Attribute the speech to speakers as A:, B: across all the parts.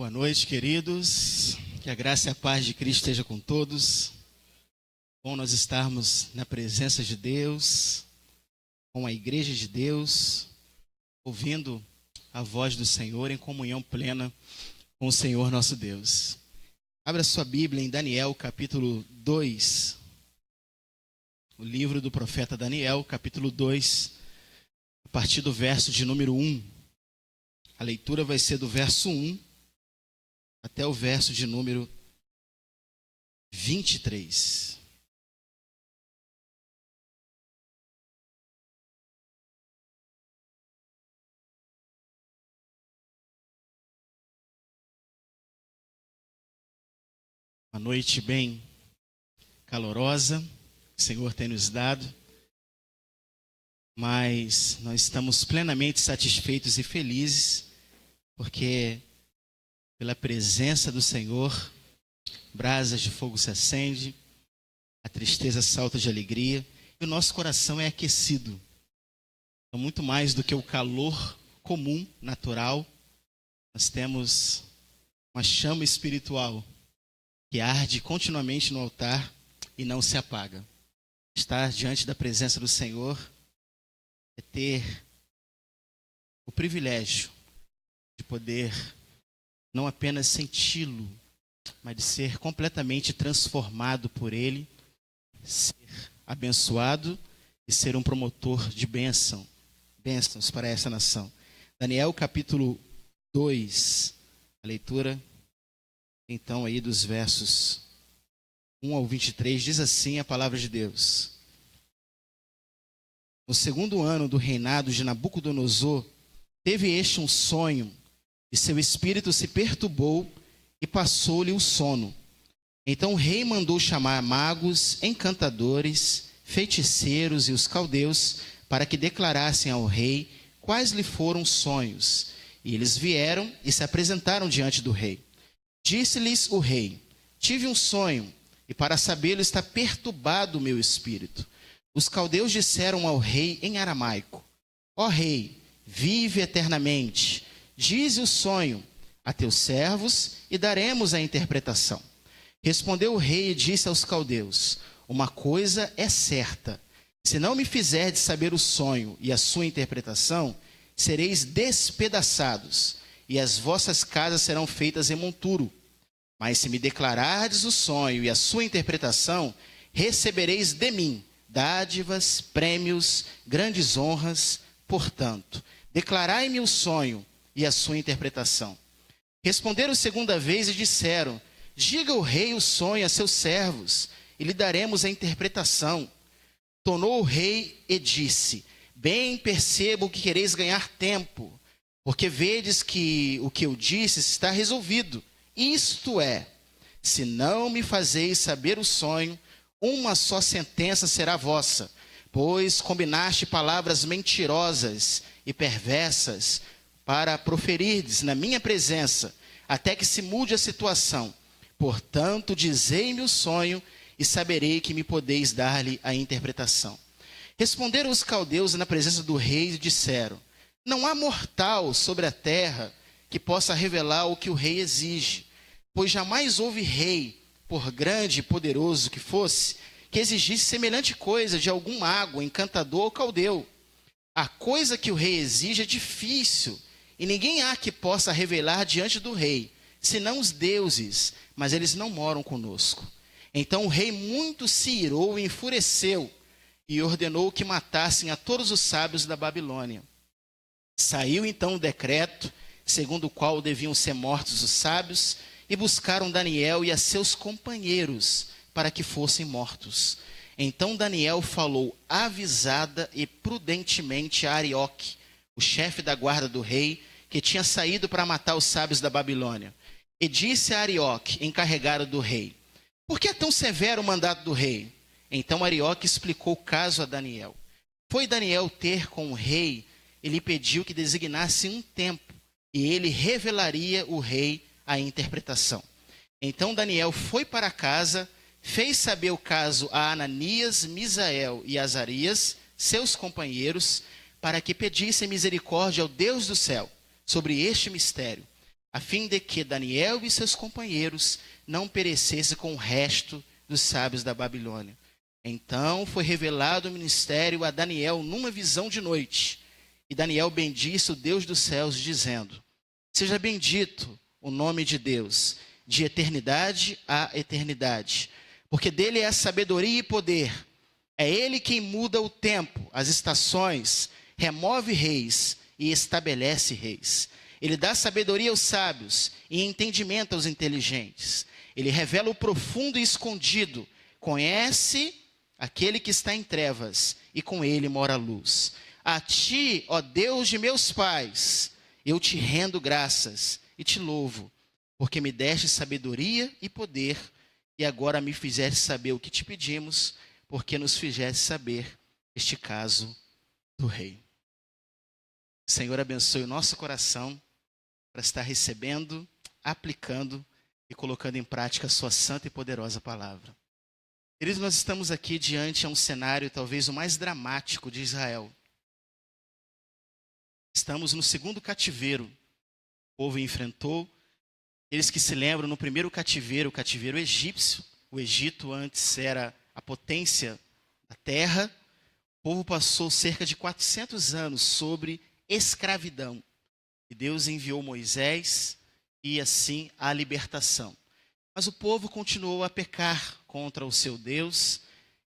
A: Boa noite, queridos. Que a graça e a paz de Cristo esteja com todos. Bom nós estarmos na presença de Deus, com a igreja de Deus, ouvindo a voz do Senhor em comunhão plena com o Senhor nosso Deus. Abra sua Bíblia em Daniel, capítulo 2. O livro do profeta Daniel, capítulo 2, a partir do verso de número 1. A leitura vai ser do verso 1 até o verso de número 23. Uma noite bem calorosa, que o Senhor tem nos dado, mas nós estamos plenamente satisfeitos e felizes, porque pela presença do Senhor, brasas de fogo se acendem, a tristeza salta de alegria e o nosso coração é aquecido. Então, muito mais do que o calor comum, natural, nós temos uma chama espiritual que arde continuamente no altar e não se apaga. Estar diante da presença do Senhor é ter o privilégio de poder não apenas senti-lo, mas de ser completamente transformado por Ele, ser abençoado e ser um promotor de bênçãos para essa nação. Daniel capítulo 2, a leitura então aí dos versos 1 ao 23, diz assim a palavra de Deus. No segundo ano do reinado de Nabucodonosor, teve este um sonho, e seu espírito se perturbou e passou-lhe o sono. Então o rei mandou chamar magos, encantadores, feiticeiros e os caldeus para que declarassem ao rei quais lhe foram os sonhos. E eles vieram e se apresentaram diante do rei. Disse-lhes o rei: tive um sonho, e para sabê-lo está perturbado o meu espírito. Os caldeus disseram ao rei em aramaico: ó rei, vive eternamente. Dize o sonho a teus servos e daremos a interpretação. Respondeu o rei e disse aos caldeus: uma coisa é certa, se não me fizerdes saber o sonho e a sua interpretação, sereis despedaçados, e as vossas casas serão feitas em monturo. Mas se me declarardes o sonho e a sua interpretação, recebereis de mim dádivas, prêmios, grandes honras. Portanto, declarai-me o sonho e a sua interpretação. Responderam segunda vez e disseram: diga o rei o sonho a seus servos, e lhe daremos a interpretação. Tornou o rei e disse: bem percebo que quereis ganhar tempo, porque vedes que o que eu disse está resolvido. Isto é, se não me fazeis saber o sonho, uma só sentença será vossa, pois combinaste palavras mentirosas e perversas para proferirdes na minha presença, até que se mude a situação. Portanto, dizei-me o sonho e saberei que me podeis dar-lhe a interpretação. Responderam os caldeus na presença do rei e disseram: não há mortal sobre a terra que possa revelar o que o rei exige, pois jamais houve rei, por grande e poderoso que fosse, que exigisse semelhante coisa de algum mago, encantador ou caldeu. A coisa que o rei exige é difícil, e ninguém há que possa revelar diante do rei, senão os deuses, mas eles não moram conosco. Então o rei muito se irou e enfureceu, e ordenou que matassem a todos os sábios da Babilônia. Saiu então o decreto, segundo o qual deviam ser mortos os sábios, e buscaram Daniel e a seus companheiros, para que fossem mortos. Então Daniel falou avisada e prudentemente a Arioque, o chefe da guarda do rei, que tinha saído para matar os sábios da Babilônia. E disse a Arioque, encarregado do rei: por que é tão severo o mandato do rei? Então Arioque explicou o caso a Daniel. Foi Daniel ter com o rei e lhe pediu que designasse um tempo, e ele revelaria o rei a interpretação. Então Daniel foi para casa, fez saber o caso a Ananias, Misael e Azarias, seus companheiros, para que pedissem misericórdia ao Deus do céu sobre este mistério. a fim de que Daniel e seus companheiros não perecessem com o resto dos sábios da Babilônia. Então foi revelado o ministério a Daniel numa visão de noite. E Daniel bendisse o Deus dos céus, dizendo: seja bendito o nome de Deus, de eternidade a eternidade, porque dele é a sabedoria e poder. É ele quem muda o tempo, as estações, remove reis e estabelece reis. Ele dá sabedoria aos sábios e entendimento aos inteligentes. Ele revela o profundo e escondido, conhece aquele que está em trevas, e com ele mora a luz. A ti, ó Deus de meus pais, eu te rendo graças e te louvo, porque me deste sabedoria e poder, e agora me fizeste saber o que te pedimos, porque nos fizeste saber este caso do rei. Senhor, abençoe o nosso coração para estar recebendo, aplicando e colocando em prática a sua santa e poderosa palavra. Queridos, nós estamos aqui diante de um cenário talvez o mais dramático de Israel. Estamos no segundo cativeiro. O povo enfrentou. Eles que se lembram, no primeiro cativeiro, o cativeiro egípcio. O Egito antes era a potência da terra. O povo passou cerca de 400 anos sobre escravidão. E Deus enviou Moisés e assim a libertação. Mas o povo continuou a pecar contra o seu Deus.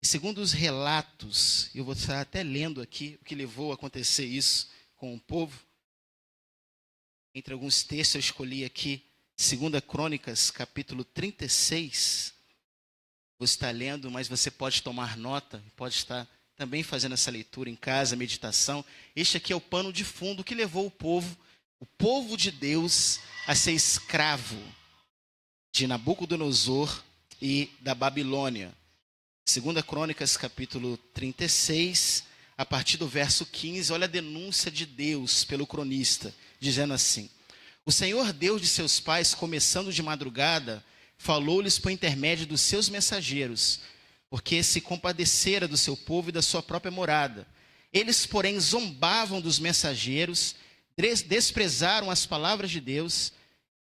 A: E segundo os relatos, eu vou estar até lendo aqui o que levou a acontecer isso com o povo. Entre alguns textos eu escolhi aqui 2 Crônicas, capítulo 36. Vou estar lendo, mas você pode tomar nota, pode estar também fazendo essa leitura em casa, meditação. Este aqui é o pano de fundo que levou o povo de Deus, a ser escravo de Nabucodonosor e da Babilônia. 2 Crônicas, capítulo 36, a partir do verso 15, olha a denúncia de Deus pelo cronista, dizendo assim: o Senhor Deus de seus pais, começando de madrugada, falou-lhes por intermédio dos seus mensageiros, porque se compadecera do seu povo e da sua própria morada. Eles, porém, zombavam dos mensageiros, desprezaram as palavras de Deus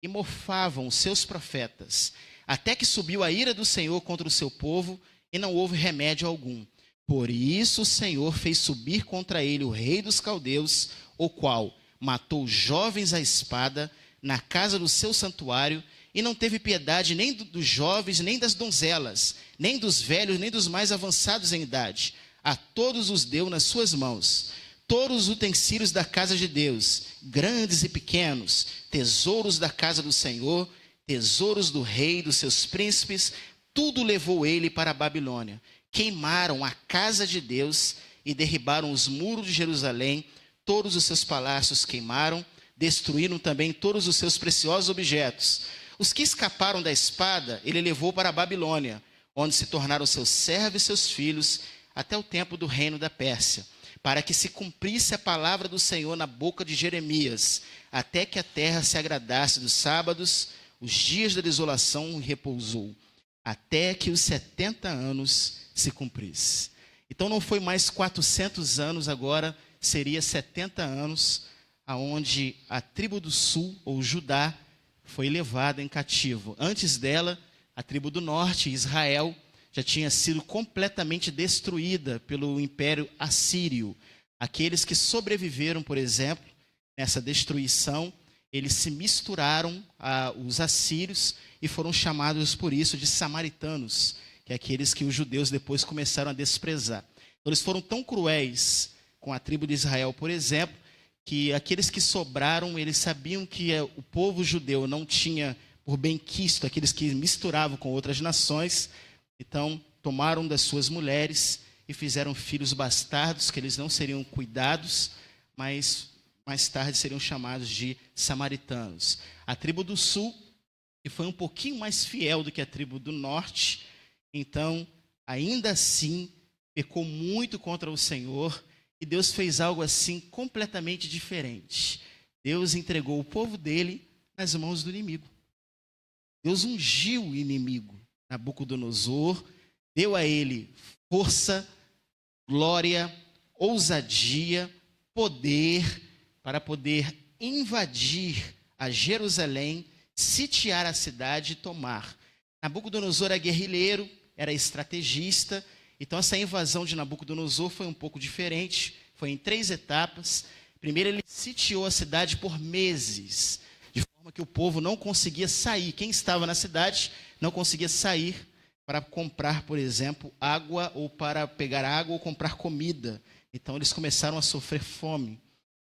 A: e mofavam os seus profetas, até que subiu a ira do Senhor contra o seu povo e não houve remédio algum. Por isso o Senhor fez subir contra ele o rei dos caldeus, o qual matou jovens à espada na casa do seu santuário e não teve piedade nem dos jovens, nem das donzelas, nem dos velhos, nem dos mais avançados em idade. A todos os deu nas suas mãos. Todos os utensílios da casa de Deus, grandes e pequenos, tesouros da casa do Senhor, tesouros do rei e dos seus príncipes, tudo levou ele para a Babilônia. Queimaram a casa de Deus e derribaram os muros de Jerusalém, todos os seus palácios queimaram, destruíram também todos os seus preciosos objetos. Os que escaparam da espada, ele levou para a Babilônia, onde se tornaram seus servos e seus filhos, até o tempo do reino da Pérsia, para que se cumprisse a palavra do Senhor na boca de Jeremias, até que a terra se agradasse dos sábados, os dias da desolação repousou, até que os 70 anos se cumprisse. Então não foi mais 400 anos, agora seria 70 anos, aonde a tribo do sul, ou Judá, foi levada em cativo. Antes dela, a tribo do norte, Israel, já tinha sido completamente destruída pelo Império Assírio. Aqueles que sobreviveram, por exemplo, nessa destruição, eles se misturaram aos assírios e foram chamados por isso de samaritanos, que é aqueles que os judeus depois começaram a desprezar. Então, eles foram tão cruéis com a tribo de Israel, por exemplo, que aqueles que sobraram, eles sabiam que o povo judeu não tinha por benquisto aqueles que misturavam com outras nações. Então, tomaram das suas mulheres e fizeram filhos bastardos, que eles não seriam cuidados, mas mais tarde seriam chamados de samaritanos. A tribo do sul, que foi um pouquinho mais fiel do que a tribo do norte, então, ainda assim, pecou muito contra o Senhor, e Deus fez algo assim completamente diferente. Deus entregou o povo dele nas mãos do inimigo. Deus ungiu o inimigo, Nabucodonosor, deu a ele força, glória, ousadia, poder, para poder invadir a Jerusalém, sitiar a cidade e tomar. Nabucodonosor era guerrilheiro, era estrategista, então essa invasão de Nabucodonosor foi um pouco diferente, foi em 3 etapas. Primeiro ele sitiou a cidade por meses, de forma que o povo não conseguia sair. Quem estava na cidade não conseguia sair para comprar, por exemplo, água, ou para pegar água ou comprar comida. Então eles começaram a sofrer fome.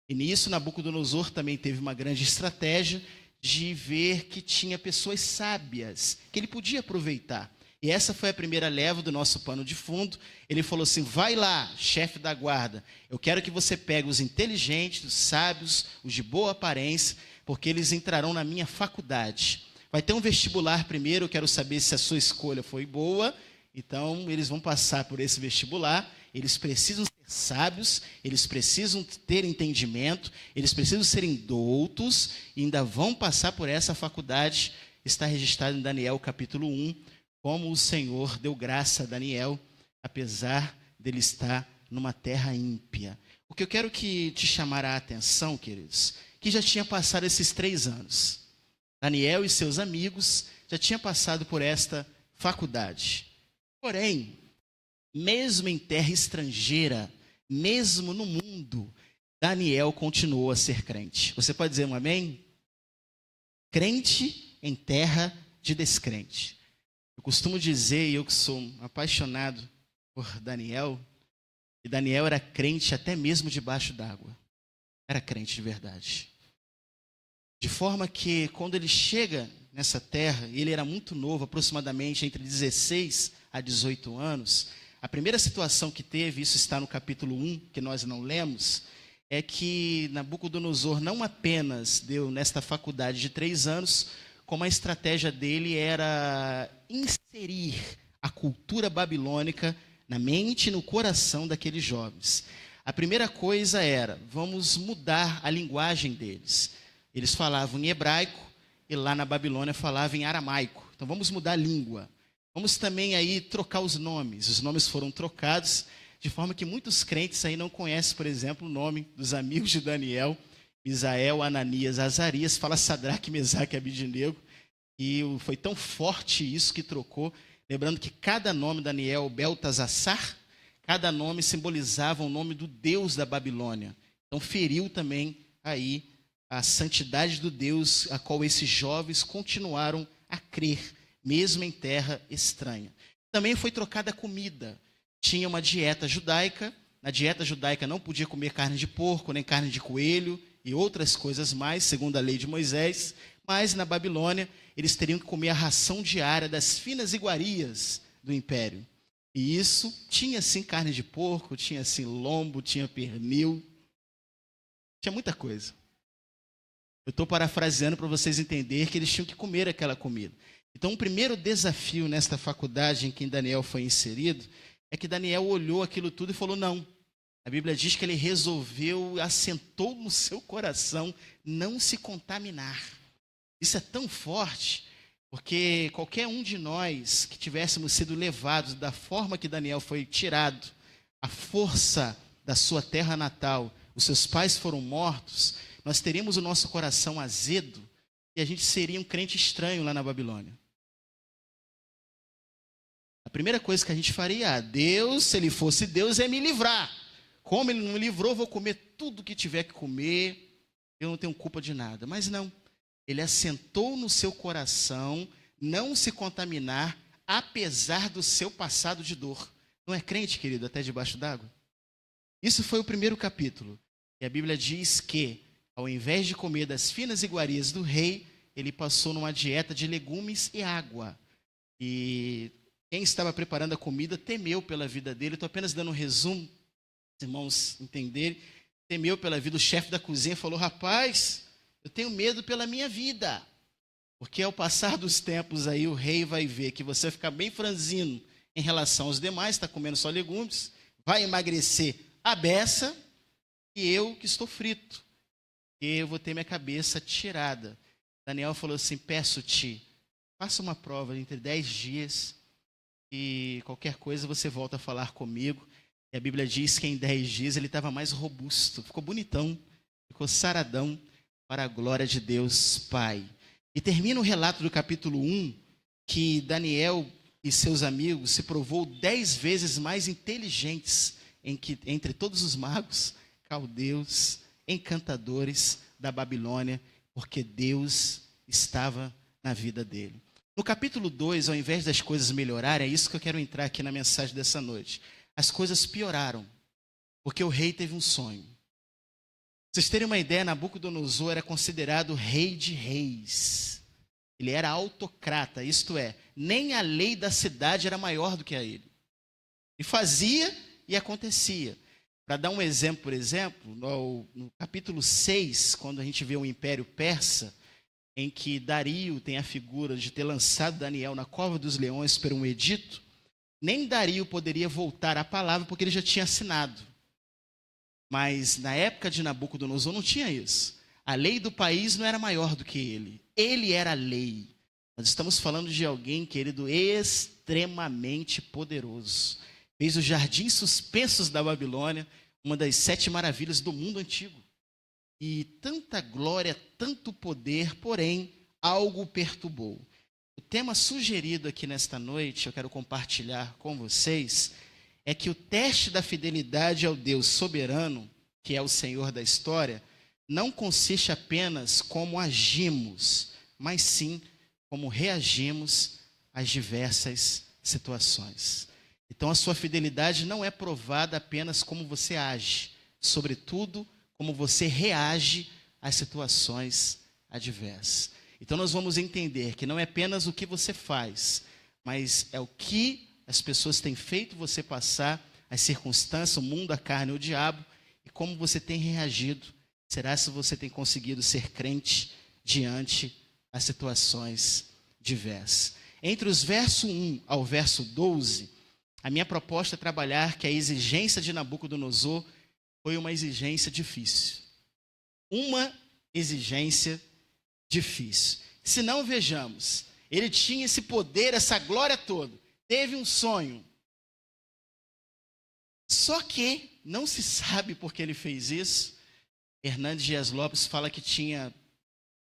A: E nisso Nabucodonosor também teve uma grande estratégia de ver que tinha pessoas sábias, que ele podia aproveitar. E essa foi a primeira leva do nosso pano de fundo. Ele falou assim: vai lá, chefe da guarda, eu quero que você pegue os inteligentes, os sábios, os de boa aparência, porque eles entrarão na minha faculdade. Vai ter um vestibular primeiro, eu quero saber se a sua escolha foi boa. Então, eles vão passar por esse vestibular, eles precisam ser sábios, eles precisam ter entendimento, eles precisam serem doutos, e ainda vão passar por essa faculdade. Está registrado em Daniel capítulo 1, como o Senhor deu graça a Daniel, apesar dele estar numa terra ímpia. O que eu quero que te chamar a atenção, queridos, que já tinha passado esses 3 anos. Daniel e seus amigos já tinham passado por esta faculdade. Porém, mesmo em terra estrangeira, mesmo no mundo, Daniel continuou a ser crente. Você pode dizer um amém? Crente em terra de descrente. Eu costumo dizer, e eu que sou apaixonado por Daniel, que Daniel era crente até mesmo debaixo d'água. Era crente de verdade. De forma que, quando ele chega nessa terra, ele era muito novo, aproximadamente entre 16 a 18 anos, a primeira situação que teve, isso está no capítulo 1, que nós não lemos, é que Nabucodonosor não apenas deu nesta faculdade de 3 anos, como a estratégia dele era inserir a cultura babilônica na mente e no coração daqueles jovens. A primeira coisa era, vamos mudar a linguagem deles. Eles falavam em hebraico e lá na Babilônia falavam em aramaico. Então vamos mudar a língua. Vamos também aí trocar os nomes. Os nomes foram trocados de forma que muitos crentes aí não conhecem, por exemplo, o nome dos amigos de Daniel, Misael, Ananias, Azarias, fala Sadraque, Mesaque e Abidnego. E foi tão forte isso que trocou. Lembrando que cada nome, Daniel, Beltazassar, cada nome simbolizava o nome do Deus da Babilônia. Então feriu também aí a santidade do Deus a qual esses jovens continuaram a crer, mesmo em terra estranha. Também foi trocada a comida. Tinha uma dieta judaica. Na dieta judaica não podia comer carne de porco, nem carne de coelho e outras coisas mais, segundo a lei de Moisés. Mas na Babilônia eles teriam que comer a ração diária das finas iguarias do império. E isso tinha sim carne de porco, tinha sim lombo, tinha pernil, tinha muita coisa. Eu estou parafraseando para vocês entenderem que eles tinham que comer aquela comida. Então, o primeiro desafio nesta faculdade em que Daniel foi inserido é que Daniel olhou aquilo tudo e falou: não. A Bíblia diz que ele resolveu, assentou no seu coração não se contaminar. Isso é tão forte, porque qualquer um de nós que tivéssemos sido levados da forma que Daniel foi tirado, a força da sua terra natal, os seus pais foram mortos, nós teríamos o nosso coração azedo e a gente seria um crente estranho lá na Babilônia. A primeira coisa que a gente faria, Deus, se ele fosse Deus, é me livrar. Como ele não me livrou, vou comer tudo que tiver que comer, eu não tenho culpa de nada. Mas não, ele assentou no seu coração não se contaminar, apesar do seu passado de dor. Não é crente, querido, até debaixo d'água? Isso foi o primeiro capítulo. E a Bíblia diz que, ao invés de comer das finas iguarias do rei, ele passou numa dieta de legumes e água. E quem estava preparando a comida temeu pela vida dele. Estou apenas dando um resumo, os irmãos entenderem. Temeu pela vida. O chefe da cozinha falou: rapaz, eu tenho medo pela minha vida. Porque ao passar dos tempos aí, o rei vai ver que você vai ficar bem franzino em relação aos demais, está comendo só legumes, vai emagrecer a beça, e eu que estou frito. E eu vou ter minha cabeça tirada. Daniel falou assim: peço-te, faça uma prova entre 10 dias e qualquer coisa você volta a falar comigo. E a Bíblia diz que em 10 dias ele estava mais robusto, ficou bonitão, ficou saradão. para a glória de Deus Pai. E termina o relato do capítulo 1, que Daniel e seus amigos se provou 10 vezes mais inteligentes entre todos os magos, caldeus, encantadores da Babilônia, porque Deus estava na vida dele. No capítulo 2, ao invés das coisas melhorarem, é isso que eu quero entrar aqui na mensagem dessa noite. As coisas pioraram, porque o rei teve um sonho. Pra vocês terem uma ideia, Nabucodonosor era considerado rei de reis. Ele era autocrata, isto é, nem a lei da cidade era maior do que a ele. E fazia e acontecia. Para dar um exemplo, por exemplo, no capítulo 6, quando a gente vê o Império Persa, em que Dario tem a figura de ter lançado Daniel na cova dos leões por um edito, nem Dario poderia voltar à palavra porque ele já tinha assinado. Mas na época de Nabucodonosor não tinha isso. A lei do país não era maior do que ele. Ele era a lei. Nós estamos falando de alguém, querido, extremamente poderoso. Fez os jardins suspensos da Babilônia, uma das 7 maravilhas do mundo antigo. E tanta glória, tanto poder, porém, algo perturbou. O tema sugerido aqui nesta noite, eu quero compartilhar com vocês, é que o teste da fidelidade ao Deus soberano, que é o Senhor da história, não consiste apenas como agimos, mas sim como reagimos às diversas situações. Então, a sua fidelidade não é provada apenas como você age, sobretudo como você reage às situações adversas. Então, nós vamos entender que não é apenas o que você faz, mas é o que as pessoas têm feito você passar, as circunstâncias, o mundo, a carne, o diabo, e como você tem reagido. Será se você tem conseguido ser crente diante das situações diversas? Entre os versos 1 ao verso 12, a minha proposta é trabalhar que a exigência de Nabucodonosor foi uma exigência difícil. Uma exigência difícil. Se não, vejamos, ele tinha esse poder, essa glória toda, teve um sonho. Só que não se sabe por que ele fez isso. Hernandes Dias Lopes fala que tinha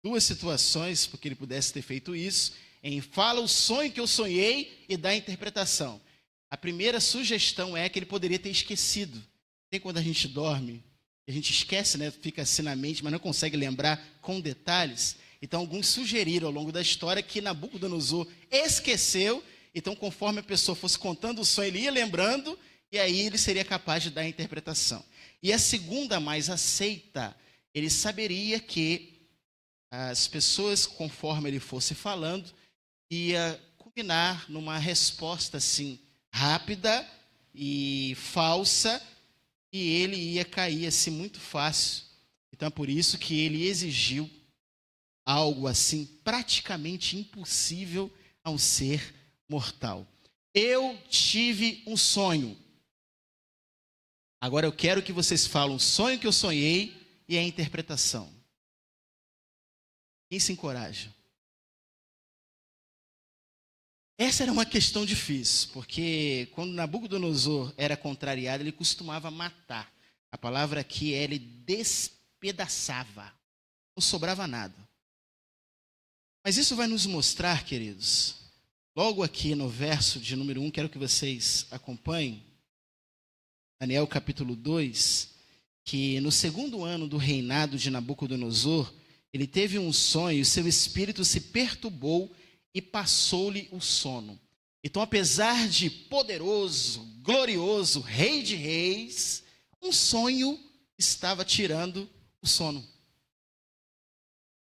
A: 2 situações porque ele pudesse ter feito isso, em fala o sonho que eu sonhei e dá a interpretação. A primeira sugestão é que ele poderia ter esquecido. Tem quando a gente dorme, a gente esquece, né? Fica assim na mente, mas não consegue lembrar com detalhes. Então, alguns sugeriram ao longo da história que Nabucodonosor esqueceu. Então, conforme a pessoa fosse contando o sonho, ele ia lembrando, e aí ele seria capaz de dar a interpretação. E a segunda, mais aceita, ele saberia que as pessoas, conforme ele fosse falando, ia culminar numa resposta assim, rápida e falsa, e ele ia cair assim muito fácil. Então é por isso que ele exigiu algo assim praticamente impossível a um ser mortal. Eu tive um sonho. Agora eu quero que vocês falem o sonho que eu sonhei e a interpretação. Quem se encoraja? Essa era uma questão difícil, porque quando Nabucodonosor era contrariado, ele costumava matar. A palavra aqui é ele despedaçava. Não sobrava nada. Mas isso vai nos mostrar, queridos, logo aqui no verso de número 1, quero que vocês acompanhem, Daniel capítulo 2, que no 2º ano do reinado de Nabucodonosor, ele teve um sonho e seu espírito se perturbou e passou-lhe o sono. Então, apesar de poderoso, glorioso, rei de reis, um sonho estava tirando o sono.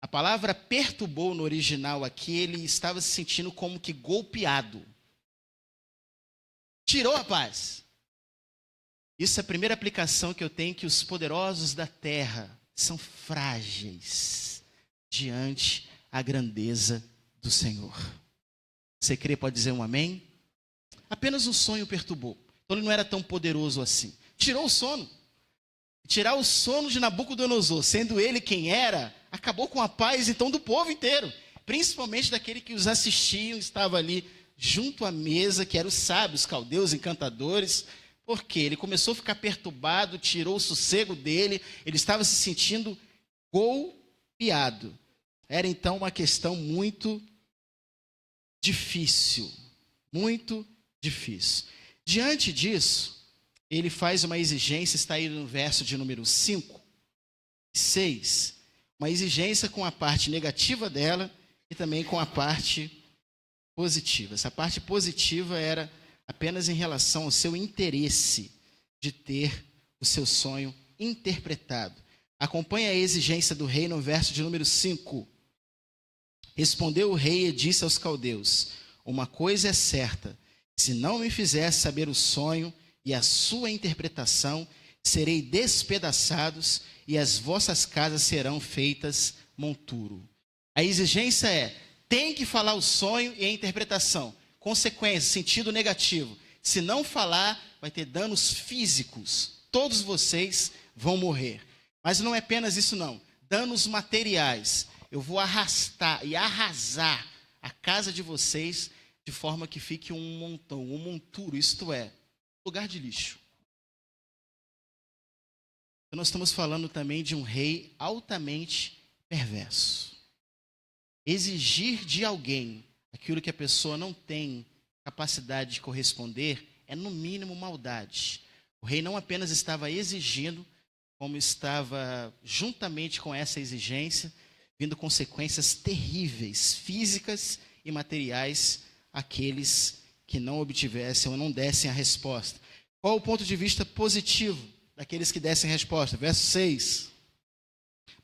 A: A palavra perturbou no original aqui, ele estava se sentindo como que golpeado. Tirou a paz. Isso é a primeira aplicação que eu tenho, que os poderosos da terra são frágeis diante da grandeza do Senhor. Você crê, pode dizer um amém? Apenas um sonho perturbou. Então ele não era tão poderoso assim. Tirou o sono. Tirar o sono de Nabucodonosor, sendo ele quem era, acabou com a paz então do povo inteiro. Principalmente daquele que os assistiam, estava ali junto à mesa, que eram os sábios, caldeus, encantadores. Porque ele começou a ficar perturbado, tirou o sossego dele, ele estava se sentindo golpeado. piado. Era então uma questão muito difícil, muito difícil. Diante disso, ele faz uma exigência, está aí no verso de número 5, 6, uma exigência com a parte negativa dela e também com a parte positiva. Essa parte positiva era apenas em relação ao seu interesse de ter o seu sonho interpretado. Acompanhe a exigência do rei no verso de número 5. Respondeu o rei e disse aos caldeus: uma coisa é certa, se não me fizer saber o sonho e a sua interpretação, serei despedaçados e as vossas casas serão feitas monturo. A exigência é, tem que falar o sonho e a interpretação. Consequência, sentido negativo. Se não falar, vai ter danos físicos. Todos vocês vão morrer. Mas não é apenas isso não. Danos materiais. Eu vou arrastar e arrasar a casa de vocês de forma que fique um montão, um monturo, isto é, lugar de lixo. Então, nós estamos falando também de um rei altamente perverso. Exigir de alguém aquilo que a pessoa não tem capacidade de corresponder é, no mínimo, maldade. O rei não apenas estava exigindo, como estava, juntamente com essa exigência, vindo consequências terríveis, físicas e materiais, àqueles que não obtivessem ou não dessem a resposta. Qual o ponto de vista positivo daqueles que dessem a resposta? Verso 6.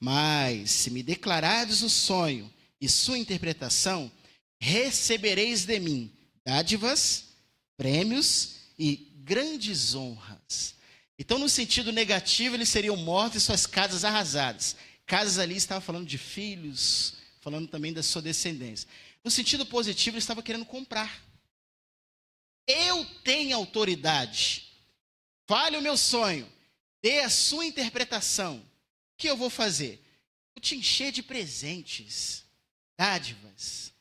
A: Mas, se me declarardes o sonho e sua interpretação, recebereis de mim dádivas, prêmios e grandes honras. Então, no sentido negativo, eles seriam mortos e suas casas arrasadas. Casas ali estava falando de filhos, falando também da sua descendência. No sentido positivo, ele estava querendo comprar. Eu tenho autoridade. Fale o meu sonho. Dê a sua interpretação. O que eu vou fazer? Vou te encher de presentes, dádivas,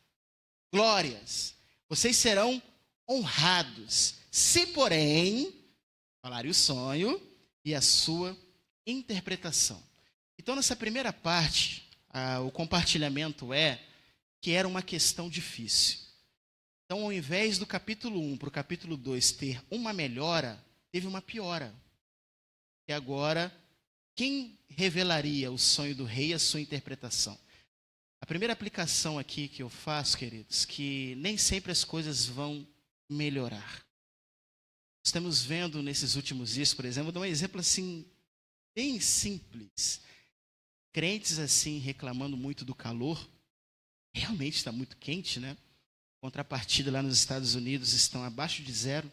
A: glórias. Vocês serão honrados. Se, porém, falarem o sonho e a sua interpretação. Então, nessa primeira parte, o compartilhamento é que era uma questão difícil. Então, ao invés do capítulo 1 para o capítulo 2 ter uma melhora, teve uma piora. E agora, quem revelaria o sonho do rei e a sua interpretação? A primeira aplicação aqui que eu faço, queridos, que nem sempre as coisas vão melhorar. Estamos vendo nesses últimos dias, por exemplo, vou dar um exemplo assim, bem simples. Crentes assim, reclamando muito do calor. Realmente está muito quente, né? Contrapartida lá nos Estados Unidos estão abaixo de zero,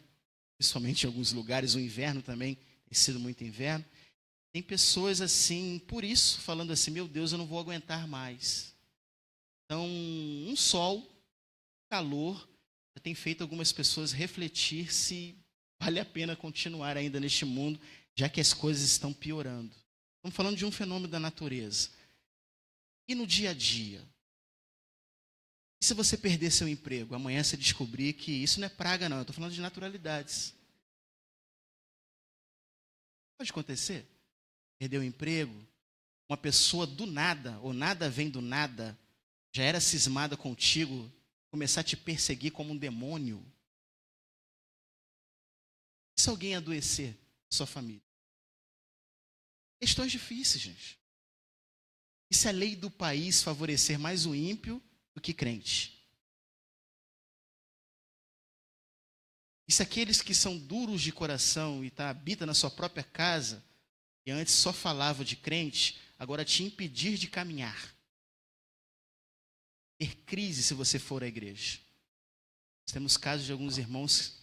A: principalmente em alguns lugares. O inverno também tem sido muito inverno. Tem pessoas assim, por isso, falando assim, meu Deus, eu não vou aguentar mais. Então, um sol, calor, já tem feito algumas pessoas refletir se vale a pena continuar ainda neste mundo, já que as coisas estão piorando. Estamos falando de um fenômeno da natureza. E no dia a dia? E se você perder seu emprego, amanhã você descobrir que isso não é praga, não. Eu estou falando de naturalidades. Pode acontecer. Perder o emprego, uma pessoa do nada, ou nada vem do nada, já era cismada contigo, começar a te perseguir como um demônio. E se alguém adoecer, sua família? Questões difíceis, gente. E se a lei do país favorecer mais o ímpio do que crente? E se aqueles que são duros de coração e habitam na sua própria casa, e antes só falava de crente, agora te impedir de caminhar? Ter crise se você for à igreja. Nós temos casos de alguns irmãos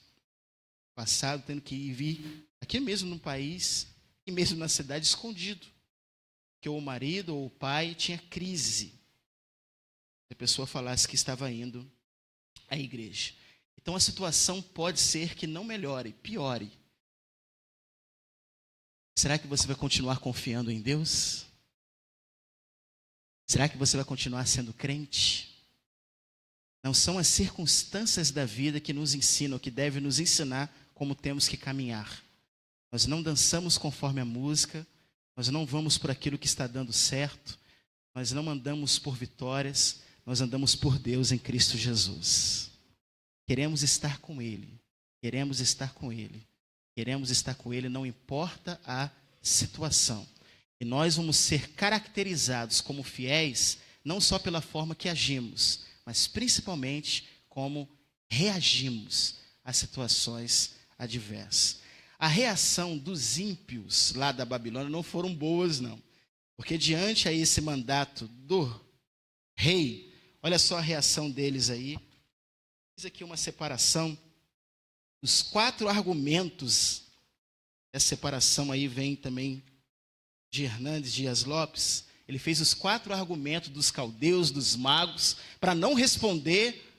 A: passado tendo que ir e vir aqui mesmo no país, e mesmo na cidade, escondido. Que ou o marido ou o pai tinha crise. Se a pessoa falasse que estava indo à igreja. Então a situação pode ser que não melhore, piore. Será que você vai continuar confiando em Deus? Será que você vai continuar sendo crente? Não são as circunstâncias da vida que nos ensinam, que devem nos ensinar como temos que caminhar. Nós não dançamos conforme a música, nós não vamos por aquilo que está dando certo, nós não andamos por vitórias, nós andamos por Deus em Cristo Jesus. Queremos estar com Ele, queremos estar com Ele, queremos estar com Ele, não importa a situação. E nós vamos ser caracterizados como fiéis, não só pela forma que agimos, mas principalmente como reagimos às situações adversas. A reação dos ímpios lá da Babilônia não foram boas, não. Porque diante a esse mandato do rei, olha só a reação deles aí. Fiz aqui uma separação. Os 4 argumentos, essa separação aí vem também de Hernandes Dias Lopes. Ele fez os 4 argumentos dos caldeus, dos magos, para não responder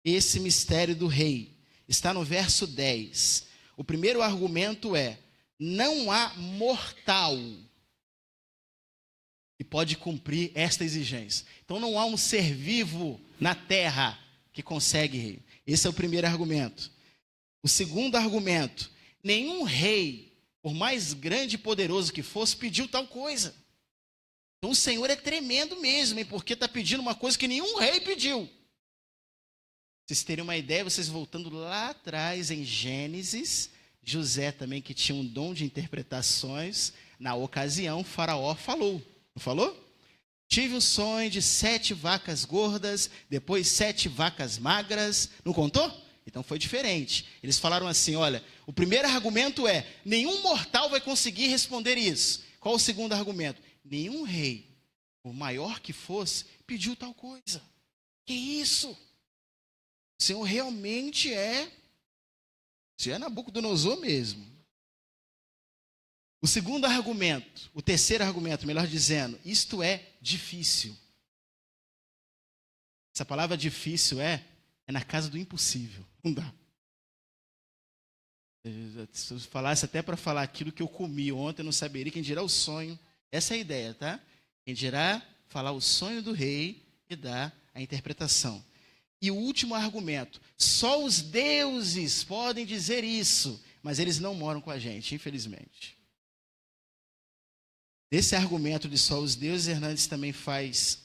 A: esse mistério do rei. Está no verso 10. O primeiro argumento é: não há mortal que pode cumprir esta exigência. Então não há um ser vivo na terra que consegue rei. Esse é o primeiro argumento. O segundo argumento: nenhum rei, por mais grande e poderoso que fosse, pediu tal coisa. Então o Senhor é tremendo mesmo, hein? Porque está pedindo uma coisa que nenhum rei pediu. Vocês terem uma ideia, vocês voltando lá atrás em Gênesis, José também, que tinha um dom de interpretações, na ocasião, Faraó falou. Não falou? Tive um sonho de 7 vacas gordas, depois 7 vacas magras. Não contou? Então foi diferente. Eles falaram assim: olha, o primeiro argumento é: nenhum mortal vai conseguir responder isso. Qual o segundo argumento? Nenhum rei, por maior que fosse, pediu tal coisa. Que isso? O Senhor realmente é Nabucodonosor mesmo. O segundo argumento, o terceiro argumento, melhor dizendo, isto é difícil. Essa palavra difícil é na casa do impossível. Não dá. Se eu falasse até para falar aquilo que eu comi ontem, eu não saberia. Quem dirá o sonho. Essa é a ideia, tá? Quem dirá falar o sonho do rei e dar a interpretação. E o último argumento: só os deuses podem dizer isso, mas eles não moram com a gente, infelizmente. Desse argumento de só os deuses, Hernandes também faz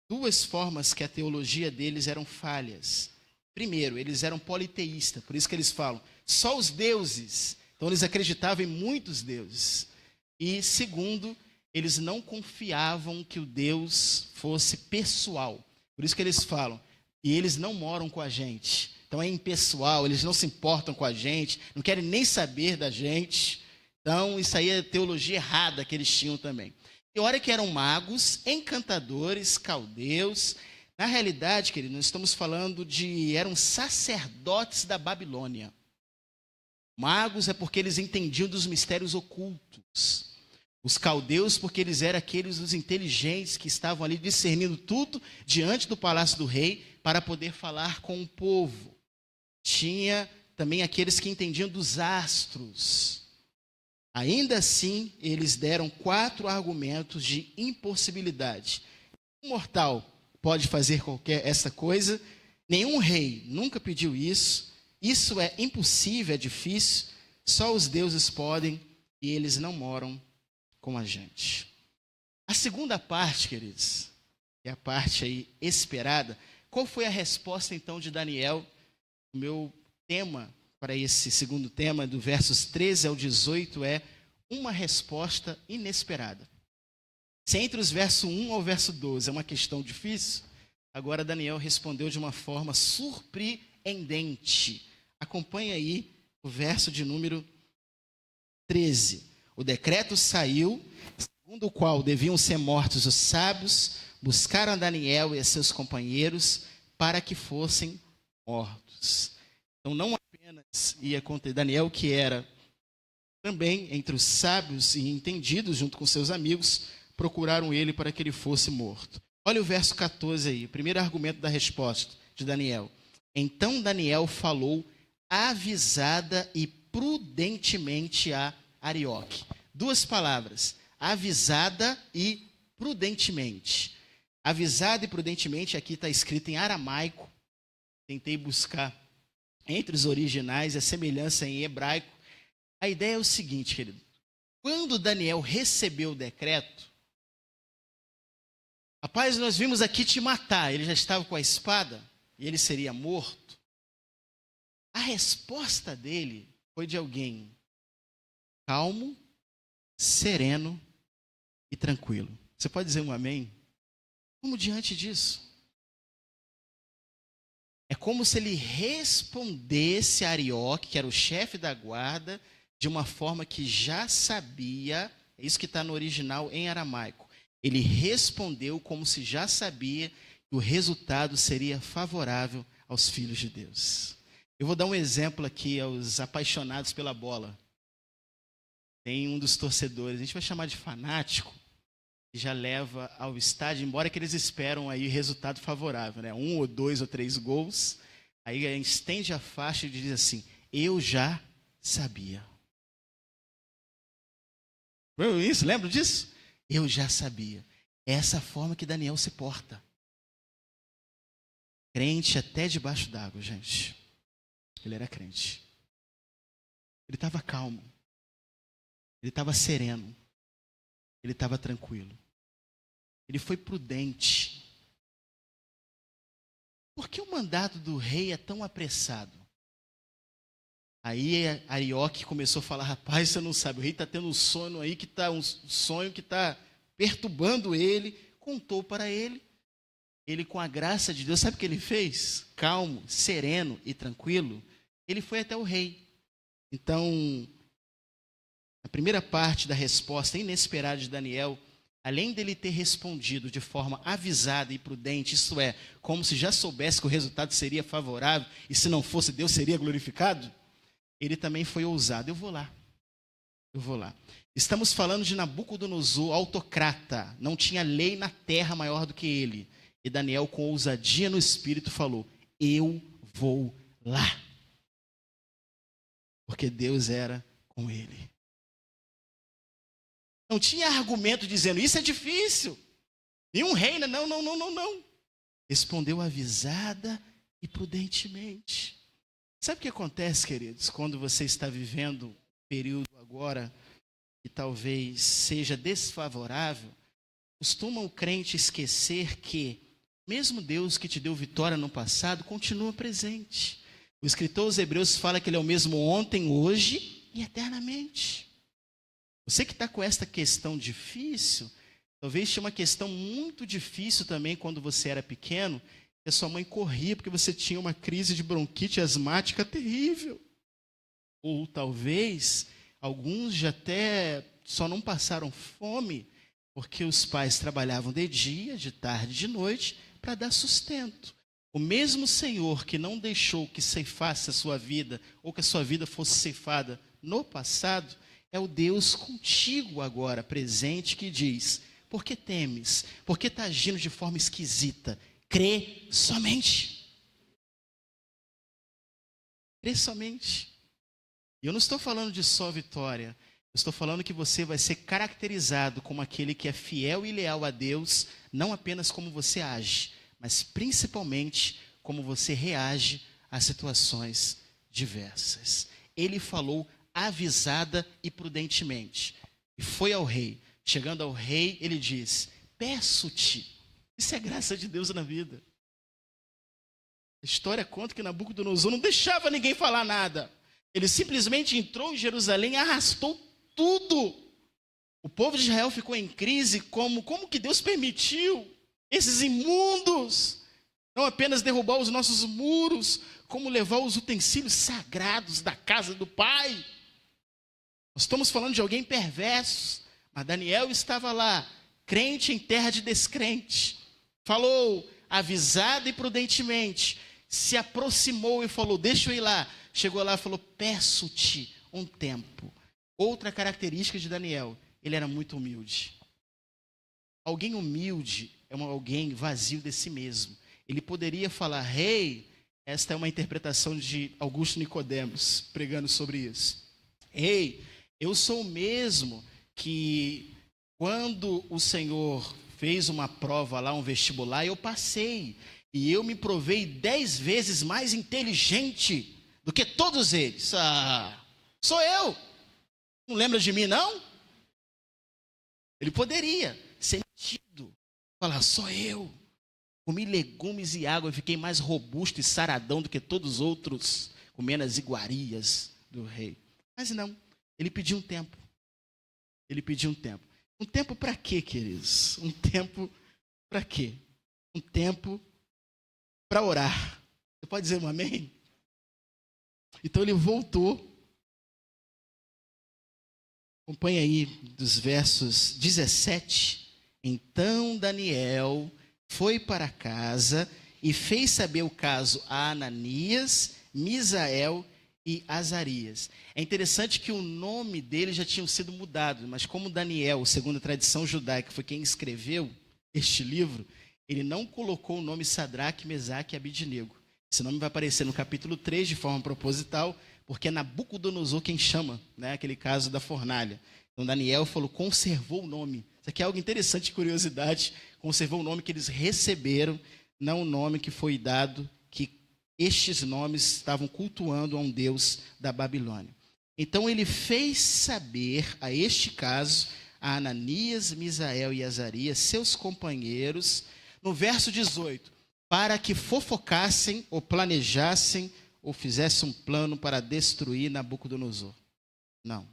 A: 2 formas que a teologia deles eram falhas. Primeiro, eles eram politeístas, por isso que eles falam só os deuses. Então eles acreditavam em muitos deuses. E segundo, eles não confiavam que o Deus fosse pessoal. Por isso que eles falam: e eles não moram com a gente. Então é impessoal, eles não se importam com a gente, não querem nem saber da gente. Então isso aí é teologia errada que eles tinham também. E olha que eram magos, encantadores, caldeus. Na realidade, querido, nós estamos falando eram sacerdotes da Babilônia. Magos é porque eles entendiam dos mistérios ocultos. Os caldeus, porque eles eram aqueles os inteligentes que estavam ali discernindo tudo diante do palácio do rei para poder falar com o povo. Tinha também aqueles que entendiam dos astros. Ainda assim, eles deram 4 argumentos de impossibilidade. Um mortal pode fazer essa coisa, nenhum rei nunca pediu isso, isso é impossível, é difícil, só os deuses podem e eles não moram com a gente. A segunda parte, queridos, é a parte aí esperada. Qual foi a resposta então de Daniel? O meu tema para esse segundo tema, do versos 13 ao 18, é uma resposta inesperada. Se entre os versos 1 ao verso 12 é uma questão difícil, agora Daniel respondeu de uma forma surpreendente. Acompanhe aí o verso de número 13. O decreto saiu, segundo o qual deviam ser mortos os sábios, buscaram Daniel e a seus companheiros para que fossem mortos. Então não apenas ia contra Daniel, que era também entre os sábios e entendidos, junto com seus amigos, procuraram ele para que ele fosse morto. Olha o verso 14 aí, o primeiro argumento da resposta de Daniel. Então Daniel falou avisada e prudentemente a Arioque. 2 palavras, avisada e prudentemente. Avisada e prudentemente, aqui está escrito em aramaico. Tentei buscar entre os originais a semelhança em hebraico. A ideia é o seguinte, querido. Quando Daniel recebeu o decreto, rapaz, nós vimos aqui te matar. Ele já estava com a espada e ele seria morto. A resposta dele foi de alguém calmo, sereno e tranquilo. Você pode dizer um amém? Como diante disso? É como se ele respondesse a Arioque, que era o chefe da guarda, de uma forma que já sabia, é isso que está no original em aramaico. Ele respondeu como se já sabia que o resultado seria favorável aos filhos de Deus. Eu vou dar um exemplo aqui aos apaixonados pela bola. Tem um dos torcedores, a gente vai chamar de fanático, que já leva ao estádio, embora que eles esperam aí resultado favorável, né? 1 ou 2 ou 3 gols. Aí a gente estende a faixa e diz assim: eu já sabia. Viu isso? Lembra disso? Eu já sabia. É essa forma que Daniel se porta. Crente até debaixo d'água, gente. Ele era crente. Ele estava calmo. Ele estava sereno. Ele estava tranquilo. Ele foi prudente. Por que o mandato do rei é tão apressado? Aí Arioque começou a falar: rapaz, você não sabe, o rei está tendo um sonho aí, um sonho que está perturbando ele. Contou para ele. Ele, com a graça de Deus, sabe o que ele fez? Calmo, sereno e tranquilo. Ele foi até o rei. Então, a primeira parte da resposta inesperada de Daniel, além dele ter respondido de forma avisada e prudente, isto é, como se já soubesse que o resultado seria favorável, e se não fosse, Deus seria glorificado, ele também foi ousado. Eu vou lá. Estamos falando de Nabucodonosor, autocrata. Não tinha lei na terra maior do que ele. E Daniel, com ousadia no espírito, falou: eu vou lá. Porque Deus era com ele. Não tinha argumento dizendo: isso é difícil. Nenhum rei, não. Respondeu avisada e prudentemente. Sabe o que acontece, queridos, quando você está vivendo um período agora que talvez seja desfavorável? Costuma o crente esquecer que, mesmo Deus que te deu vitória no passado, continua presente. O escritor aos Hebreus fala que ele é o mesmo ontem, hoje e eternamente. Você que está com esta questão difícil, talvez tinha uma questão muito difícil também quando você era pequeno, que a sua mãe corria porque você tinha uma crise de bronquite asmática terrível. Ou talvez alguns já até só não passaram fome porque os pais trabalhavam de dia, de tarde, de noite para dar sustento. O mesmo Senhor que não deixou que ceifasse a sua vida ou que a sua vida fosse ceifada no passado, é o Deus contigo agora, presente, que diz: por que temes? Por que está agindo de forma esquisita? Crê somente. Crê somente. E eu não estou falando de só vitória. Eu estou falando que você vai ser caracterizado como aquele que é fiel e leal a Deus, não apenas como você age, mas principalmente como você reage a situações diversas. Ele falou avisada e prudentemente. E foi ao rei. Chegando ao rei, ele diz: peço-te. Isso é graça de Deus na vida. A história conta que Nabucodonosor não deixava ninguém falar nada. Ele simplesmente entrou em Jerusalém e arrastou tudo. O povo de Israel ficou em crise, como que Deus permitiu esses imundos não apenas derrubar os nossos muros, como levar os utensílios sagrados da casa do Pai. Nós estamos falando de alguém perverso, mas Daniel estava lá, crente em terra de descrente. Falou avisado e prudentemente, se aproximou e falou: deixa eu ir lá. Chegou lá e falou: peço-te um tempo. Outra característica de Daniel, ele era muito humilde. Alguém humilde é alguém vazio de si mesmo. Ele poderia falar: rei, esta é uma interpretação de Augusto Nicodemos, pregando sobre isso. Rei, eu sou o mesmo que quando o Senhor fez uma prova lá, um vestibular, eu passei. E eu me provei 10 vezes mais inteligente do que todos eles. Sou eu. Não lembra de mim, não? Ele poderia ser metido Fala, só eu. Comi legumes e água e fiquei mais robusto e saradão do que todos os outros, comendo as iguarias do rei. Mas não, ele pediu um tempo. Ele pediu um tempo. Um tempo para quê, queridos? Um tempo para quê? Um tempo para orar. Você pode dizer um amém? Então ele voltou. Acompanha aí dos versos 17. Então Daniel foi para casa e fez saber o caso a Ananias, Misael e Azarias. É interessante que o nome deles já tinham sido mudado, mas como Daniel, segundo a tradição judaica, foi quem escreveu este livro, ele não colocou o nome Sadraque, Mesaque e Abidnego. Esse nome vai aparecer no capítulo 3 de forma proposital, porque é Nabucodonosor quem chama, né, aquele caso da fornalha. Então Daniel falou, conservou o nome. Isso aqui é algo interessante, curiosidade, conservou o nome que eles receberam, não o nome que foi dado, que estes nomes estavam cultuando a um deus da Babilônia. Então ele fez saber a este caso a Ananias, Misael e Azarias, seus companheiros, no verso 18, para que fofocassem ou planejassem ou fizessem um plano para destruir Nabucodonosor. Não.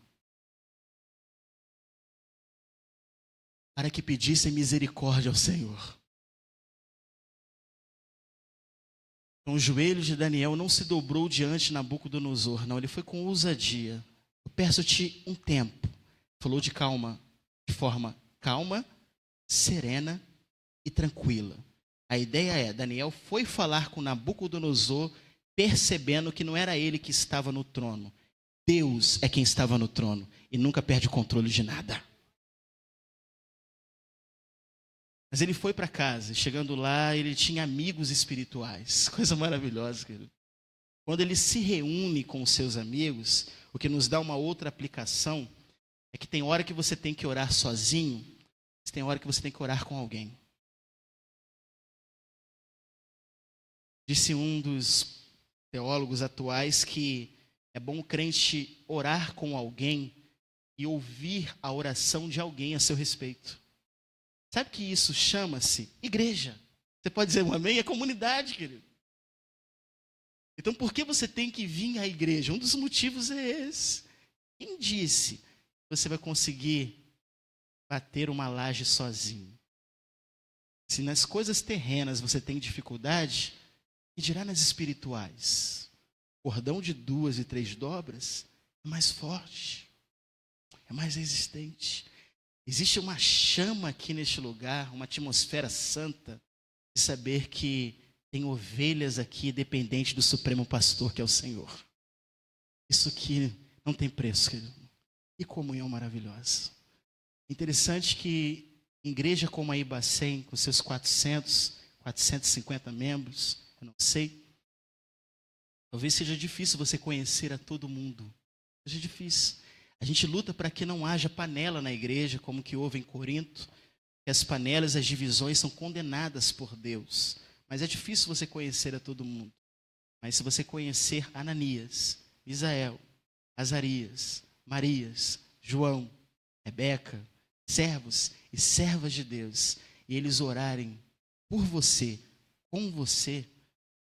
A: Para que pedissem misericórdia ao Senhor. Com os joelhos de Daniel não se dobrou diante de Nabucodonosor, não, ele foi com ousadia. Eu peço-te um tempo. Falou de calma, de forma calma, serena e tranquila. A ideia é, Daniel foi falar com Nabucodonosor, percebendo que não era ele que estava no trono. Deus é quem estava no trono e nunca perde o controle de nada. Mas ele foi para casa, chegando lá, ele tinha amigos espirituais. Coisa maravilhosa, querido. Quando ele se reúne com os seus amigos, o que nos dá uma outra aplicação é que tem hora que você tem que orar sozinho, mas tem hora que você tem que orar com alguém. Disse um dos teólogos atuais que é bom o crente orar com alguém e ouvir a oração de alguém a seu respeito. Sabe que isso chama-se igreja? Você pode dizer um amém? É comunidade, querido. Então, por que você tem que vir à igreja? Um dos motivos é esse. Quem disse que você vai conseguir bater uma laje sozinho? Se nas coisas terrenas você tem dificuldade, que dirá nas espirituais? Cordão de 2 e 3 dobras é mais forte, é mais resistente. Existe uma chama aqui neste lugar, uma atmosfera santa, de saber que tem ovelhas aqui dependentes do Supremo Pastor, que é o Senhor. Isso aqui não tem preço, querido. E comunhão maravilhosa. Interessante que em igreja como a Ibacem, com seus 450 membros, eu não sei, talvez seja difícil você conhecer a todo mundo. Seja difícil. A gente luta para que não haja panela na igreja, como que houve em Corinto, que as panelas, as divisões são condenadas por Deus. Mas é difícil você conhecer a todo mundo. Mas se você conhecer Ananias, Misael, Azarias, Marias, João, Rebeca, servos e servas de Deus, e eles orarem por você, com você,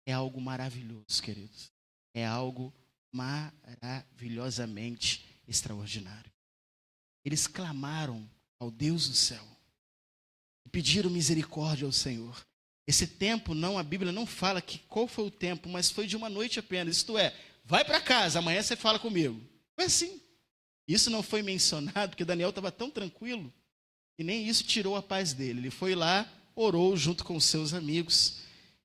A: é algo maravilhoso, queridos. É algo maravilhosamente extraordinário. Eles clamaram ao Deus do céu e pediram misericórdia ao Senhor. Esse tempo, não, a Bíblia não fala que qual foi o tempo, mas foi de uma noite apenas. Isto é, vai para casa, amanhã você fala comigo. Foi assim. Isso não foi mencionado, porque Daniel estava tão tranquilo, e nem isso tirou a paz dele. Ele foi lá, orou junto com os seus amigos,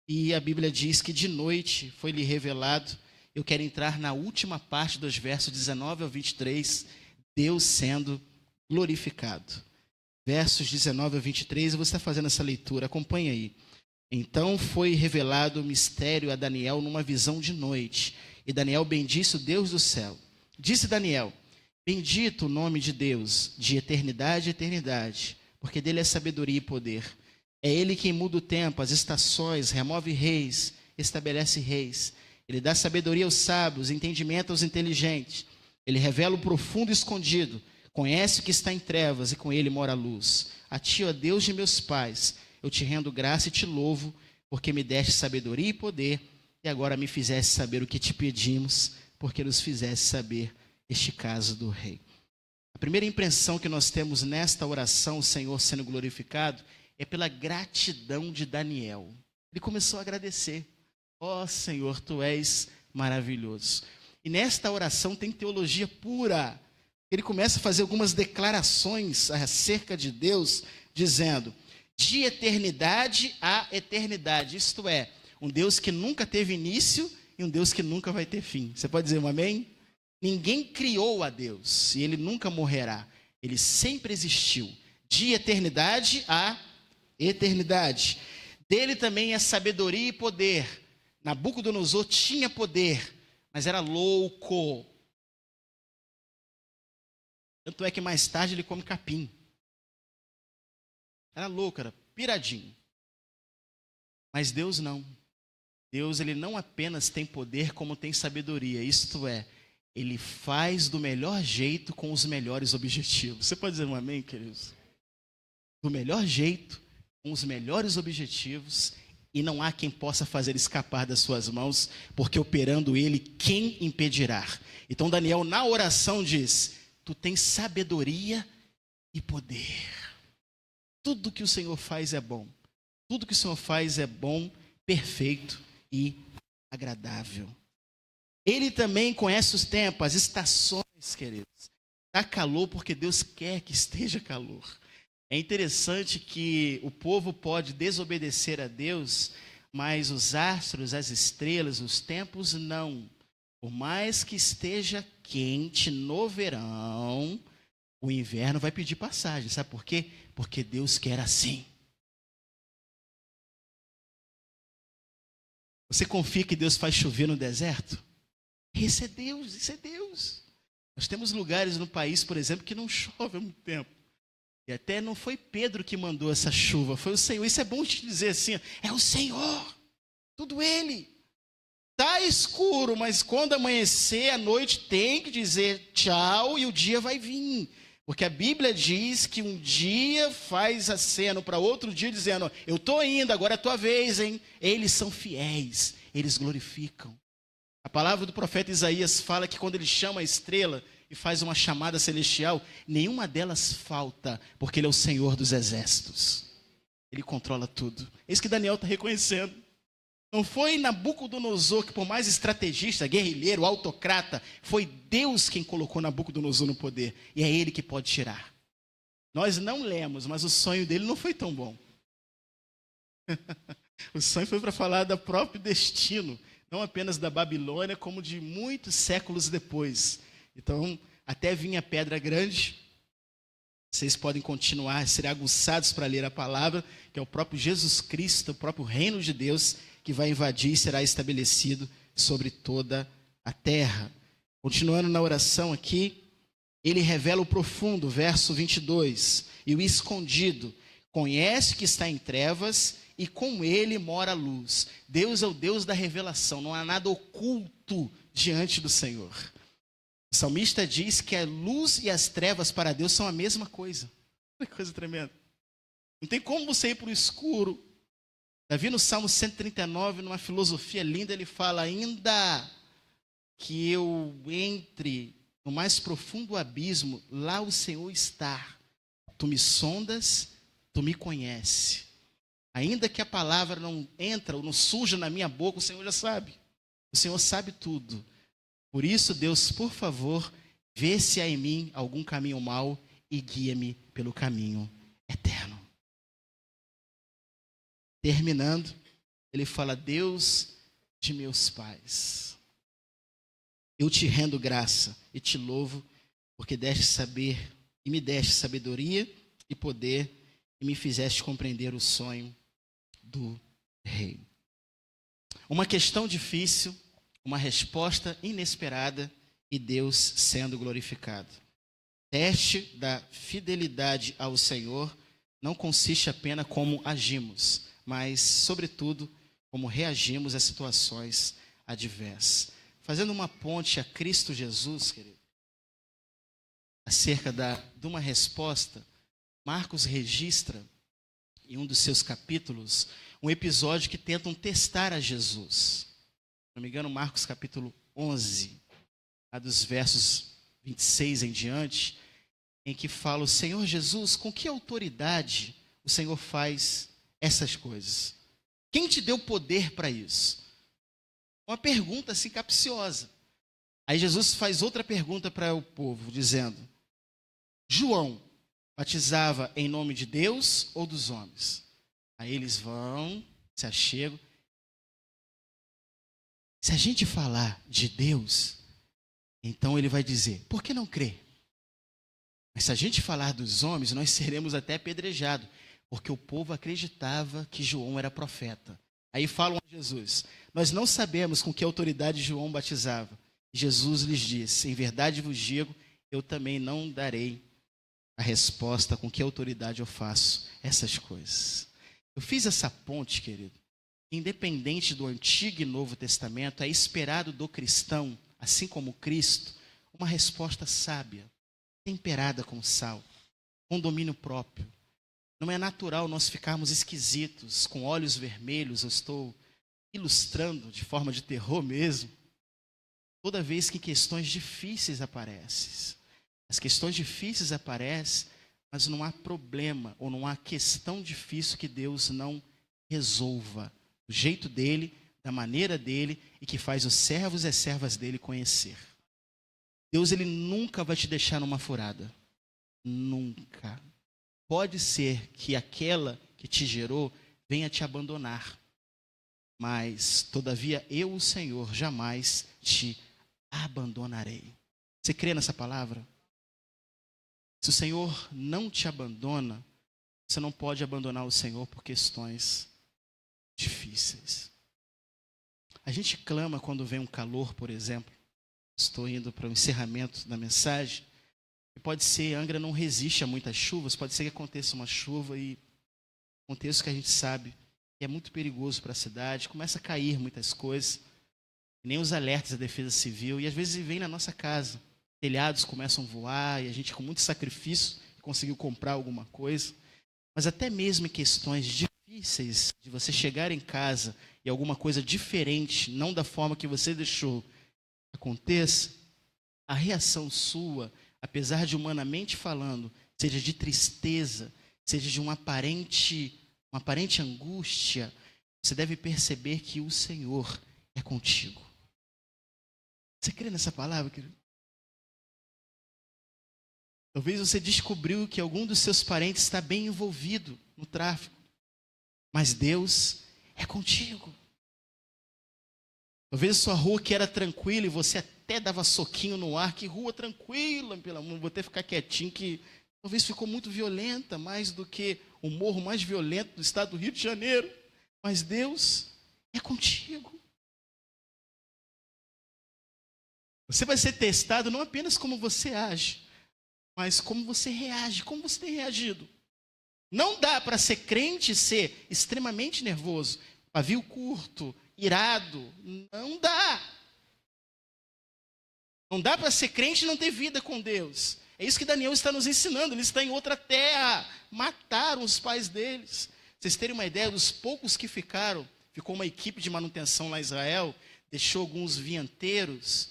A: e a Bíblia diz que de noite foi-lhe revelado. Eu quero entrar na última parte dos versos 19 ao 23, Deus sendo glorificado. Versos 19 ao 23, eu vou estar fazendo essa leitura, acompanha aí. Então foi revelado o mistério a Daniel numa visão de noite, e Daniel bendisse o Deus do céu. Disse Daniel, bendito o nome de Deus, de eternidade a eternidade, porque dele é sabedoria e poder. É ele quem muda o tempo, as estações, remove reis, estabelece reis. Ele dá sabedoria aos sábios, entendimento aos inteligentes. Ele revela o profundo e escondido, conhece o que está em trevas e com ele mora a luz. A ti, ó Deus de meus pais, eu te rendo graça e te louvo, porque me deste sabedoria e poder, e agora me fizeste saber o que te pedimos, porque nos fizeste saber este caso do rei. A primeira impressão que nós temos nesta oração, o Senhor sendo glorificado, é pela gratidão de Daniel. Ele começou a agradecer. Ó Senhor, tu és maravilhoso. E nesta oração tem teologia pura. Ele começa a fazer algumas declarações acerca de Deus, dizendo, de eternidade a eternidade. Isto é, um Deus que nunca teve início e um Deus que nunca vai ter fim. Você pode dizer um amém? Ninguém criou a Deus e ele nunca morrerá. Ele sempre existiu. De eternidade a eternidade. Dele também é sabedoria e poder. Nabucodonosor tinha poder, mas era louco. Tanto é que mais tarde ele come capim. Era louco, era piradinho. Mas Deus não. Deus, ele não apenas tem poder, como tem sabedoria. Isto é, ele faz do melhor jeito com os melhores objetivos. Você pode dizer um amém, queridos? Do melhor jeito, com os melhores objetivos, e não há quem possa fazer escapar das suas mãos, porque operando ele, quem impedirá? Então Daniel, na oração, diz, tu tens sabedoria e poder. Tudo que o Senhor faz é bom. Tudo que o Senhor faz é bom, perfeito e agradável. Ele também conhece os tempos, as estações, queridos. Está calor porque Deus quer que esteja calor. É interessante que o povo pode desobedecer a Deus, mas os astros, as estrelas, os tempos não. Por mais que esteja quente no verão, o inverno vai pedir passagem. Sabe por quê? Porque Deus quer assim. Você confia que Deus faz chover no deserto? Isso é Deus, isso é Deus. Nós temos lugares no país, por exemplo, que não chove há muito tempo. E até não foi Pedro que mandou essa chuva, foi o Senhor. Isso é bom te dizer assim, é o Senhor, tudo Ele. Está escuro, mas quando amanhecer, à noite tem que dizer tchau e o dia vai vir. Porque a Bíblia diz que um dia faz aceno para outro dia dizendo, eu estou indo, agora é a tua vez, hein? Eles são fiéis, eles glorificam. A palavra do profeta Isaías fala que quando ele chama a estrela e faz uma chamada celestial, nenhuma delas falta, porque ele é o Senhor dos exércitos. Ele controla tudo. É isso que Daniel está reconhecendo. Não foi Nabucodonosor que, por mais estrategista, guerrilheiro, autocrata, foi Deus quem colocou Nabucodonosor no poder. E é ele que pode tirar. Nós não lemos, mas o sonho dele não foi tão bom. O sonho foi para falar do próprio destino, não apenas da Babilônia, como de muitos séculos depois. Então, até vinha pedra grande. Vocês podem continuar a ser aguçados para ler a palavra, que é o próprio Jesus Cristo, o próprio reino de Deus, que vai invadir e será estabelecido sobre toda a terra. Continuando na oração aqui, ele revela o profundo, verso 22, e o escondido, conhece que está em trevas e com ele mora a luz. Deus é o Deus da revelação, não há nada oculto diante do Senhor. O salmista diz que a luz e as trevas para Deus são a mesma coisa. Que coisa tremenda. Não tem como você ir para o escuro. Davi no Salmo 139, numa filosofia linda, ele fala, ainda que eu entre no mais profundo abismo, lá o Senhor está. Tu me sondas, tu me conheces. Ainda que a palavra não entra ou não surja na minha boca, o Senhor já sabe. O Senhor sabe tudo. Por isso, Deus, por favor, vê se há em mim algum caminho mau e guia-me pelo caminho eterno. Terminando, ele fala, Deus de meus pais, eu te rendo graça e te louvo, porque deste saber e me deste sabedoria e poder e me fizeste compreender o sonho do rei. Uma questão difícil, uma resposta inesperada e Deus sendo glorificado. Teste da fidelidade ao Senhor não consiste apenas como agimos, mas, sobretudo, como reagimos a situações adversas. Fazendo uma ponte a Cristo Jesus, querido, acerca de uma resposta, Marcos registra em um dos seus capítulos, um episódio que tentam testar a Jesus. Se não me engano, Marcos capítulo 11, lá dos versos 26 em diante, em que fala: o Senhor Jesus, com que autoridade o Senhor faz essas coisas? Quem te deu poder para isso? Uma pergunta assim capciosa. Aí Jesus faz outra pergunta para o povo, dizendo: João batizava em nome de Deus ou dos homens? Aí eles vão, se achegam. Se a gente falar de Deus, então ele vai dizer: por que não crê? Mas se a gente falar dos homens, nós seremos até apedrejados, porque o povo acreditava que João era profeta. Aí falam a Jesus: nós não sabemos com que autoridade João batizava. Jesus lhes disse: em verdade vos digo, eu também não darei a resposta com que autoridade eu faço essas coisas. Eu fiz essa ponte, querido. Independente do Antigo e Novo Testamento, é esperado do cristão, assim como Cristo, uma resposta sábia, temperada com sal, com domínio próprio. Não é natural nós ficarmos esquisitos, com olhos vermelhos. Eu estou ilustrando de forma de terror mesmo. Toda vez que questões difíceis aparecem. As questões difíceis aparecem, mas não há problema ou não há questão difícil que Deus não resolva do jeito dele, da maneira dele, e que faz os servos e as servas dele conhecer. Deus, ele nunca vai te deixar numa furada. Nunca. Pode ser que aquela que te gerou venha te abandonar, mas todavia eu, o Senhor, jamais te abandonarei. Você crê nessa palavra? Se o Senhor não te abandona, você não pode abandonar o Senhor por questões difíceis. A gente clama quando vem um calor, por exemplo. Estou indo para o encerramento da mensagem. E pode ser, Angra não resiste a muitas chuvas, pode ser que aconteça uma chuva e contexto que a gente sabe que é muito perigoso para a cidade, começa a cair muitas coisas, nem os alertas da Defesa Civil, e às vezes vem na nossa casa, telhados começam a voar, e a gente com muito sacrifício conseguiu comprar alguma coisa, mas até mesmo em questões difíceis, de você chegar em casa e alguma coisa diferente, não da forma que você deixou, aconteça, a reação sua, apesar de humanamente falando, seja de tristeza, seja de uma aparente angústia, você deve perceber que o Senhor é contigo. Você crê nessa palavra, querido? Talvez você descobriu que algum dos seus parentes está bem envolvido no tráfico, mas Deus é contigo. Talvez a sua rua que era tranquila e você até dava soquinho no ar, que rua tranquila, pelo amor, vou ter que ficar quietinho, que talvez ficou muito violenta, mais do que o morro mais violento do estado do Rio de Janeiro. Mas Deus é contigo. Você vai ser testado não apenas como você age, mas como você reage, como você tem reagido. Não dá para ser crente e ser extremamente nervoso, pavio curto, irado. Não dá. Não dá para ser crente e não ter vida com Deus. É isso que Daniel está nos ensinando. Ele está em outra terra. Mataram os pais deles. Vocês terem uma ideia, dos poucos que ficaram, ficou uma equipe de manutenção lá em Israel, deixou alguns vianteiros.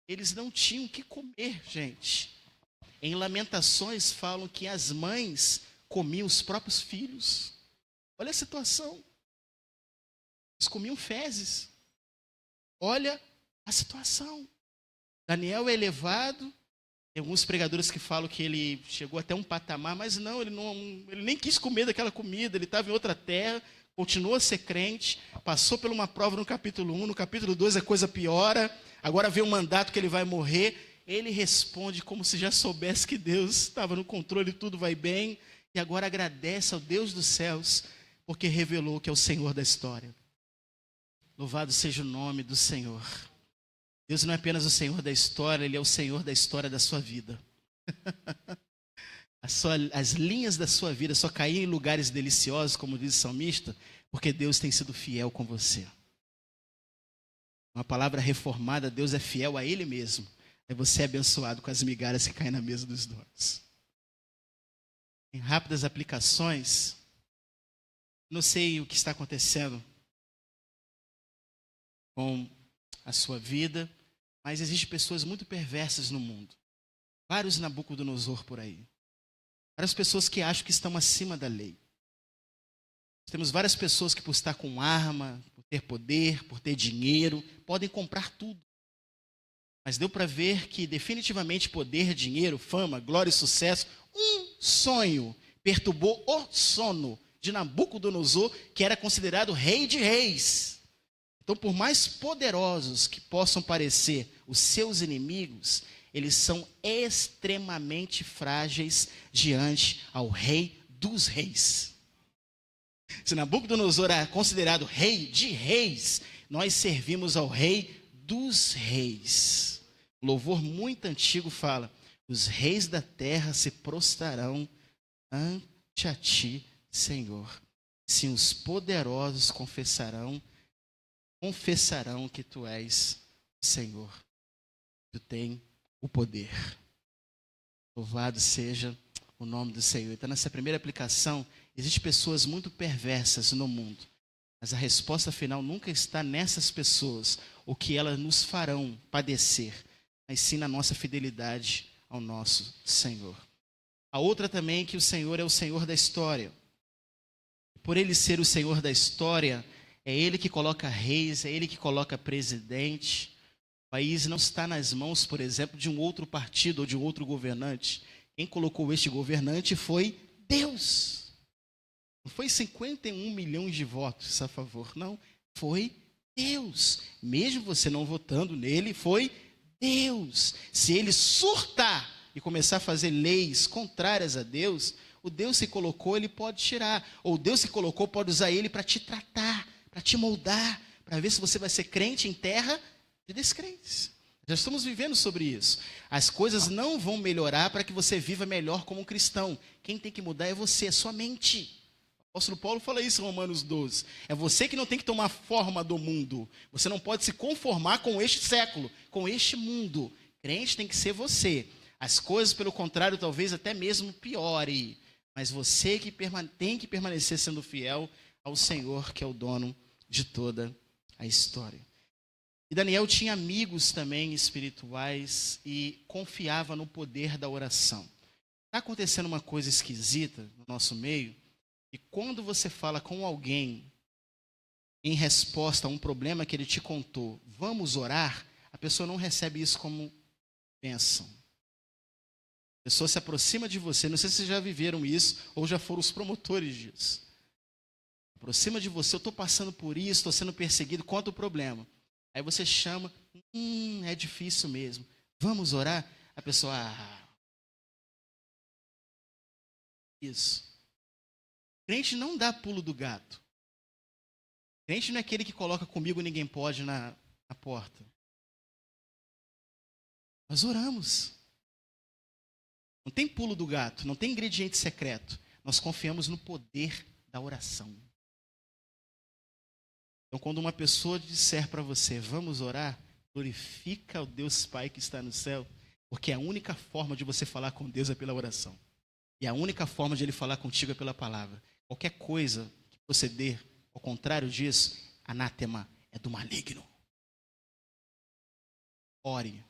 A: Eles não tinham o que comer, gente. Em Lamentações falam que as mães comiam os próprios filhos. Olha a situação. Eles comiam fezes. Olha a situação. Daniel é elevado. Tem alguns pregadores que falam que ele chegou até um patamar, mas não, ele nem quis comer daquela comida, ele estava em outra terra, continuou a ser crente, passou por uma prova no capítulo 1, no capítulo 2 a coisa piora, agora vem o mandato que ele vai morrer, ele responde como se já soubesse que Deus estava no controle, tudo vai bem, e agora agradece ao Deus dos céus, porque revelou que é o Senhor da história. Louvado seja o nome do Senhor. Deus não é apenas o Senhor da história, Ele é o Senhor da história da sua vida. As linhas da sua vida só caíram em lugares deliciosos, como diz o salmista, porque Deus tem sido fiel com você. Uma palavra reformada, Deus é fiel a Ele mesmo. Aí você é abençoado com as migalhas que caem na mesa dos donos. Em rápidas aplicações, Não sei o que está acontecendo com a sua vida, mas existem pessoas muito perversas no mundo. Vários Nabucodonosor por aí. Várias pessoas que acham que estão acima da lei. Temos várias pessoas que, por estar com arma, por ter poder, por ter dinheiro, podem comprar tudo. Mas deu para ver que definitivamente poder, dinheiro, fama, glória e sucesso, um sonho perturbou o sono de Nabucodonosor, que era considerado rei de reis. Então, por mais poderosos que possam parecer os seus inimigos, eles são extremamente frágeis diante ao rei dos reis. Se Nabucodonosor era considerado rei de reis, nós servimos ao rei dos reis. O louvor muito antigo fala: os reis da terra se prostrarão ante a ti, Senhor. Sim, os poderosos confessarão que tu és Senhor. Tu tens o poder. Louvado seja o nome do Senhor. Então, nessa primeira aplicação, existem pessoas muito perversas no mundo. Mas a resposta final nunca está nessas pessoas, o que elas nos farão padecer, mas sim na nossa fidelidade ao nosso Senhor. A outra também é que o Senhor é o Senhor da história. Por Ele ser o Senhor da história, é Ele que coloca reis, é Ele que coloca presidente. O país não está nas mãos, por exemplo, de um outro partido ou de um outro governante. Quem colocou este governante foi Deus. Não foi 51 milhões de votos a favor, não. Foi Deus. Mesmo você não votando nele, foi Deus. Se ele surtar e começar a fazer leis contrárias a Deus, o Deus que colocou, ele pode tirar. Ou o Deus que colocou pode usar ele para te tratar, para te moldar, para ver se você vai ser crente em terra de descrentes. Já estamos vivendo sobre isso. As coisas não vão melhorar para que você viva melhor como um cristão. Quem tem que mudar é você, é sua mente. O apóstolo Paulo fala isso em Romanos 12. É você que não tem que tomar forma do mundo. Você não pode se conformar com este século, com este mundo. Crente tem que ser você. As coisas, pelo contrário, talvez até mesmo piorem. Mas você que tem que permanecer sendo fiel ao Senhor, que é o dono de toda a história. E Daniel tinha amigos também espirituais e confiava no poder da oração. Está acontecendo uma coisa esquisita no nosso meio, e quando você fala com alguém em resposta a um problema que ele te contou, vamos orar, a pessoa não recebe isso como bênção. A pessoa se aproxima de você, não sei se vocês já viveram isso ou já foram os promotores disso. Aproxima de você, eu estou passando por isso, estou sendo perseguido, conta o problema. Aí você chama, é difícil mesmo, vamos orar? A pessoa, isso. Crente não dá pulo do gato. Crente não é aquele que coloca comigo ninguém pode na porta. Nós oramos. Não tem pulo do gato, não tem ingrediente secreto. Nós confiamos no poder da oração. Então, quando uma pessoa disser para você, vamos orar, glorifica o Deus Pai que está no céu, porque a única forma de você falar com Deus é pela oração. E a única forma de Ele falar contigo é pela palavra. Qualquer coisa que proceder ao contrário disso, anátema, é do maligno. Ore.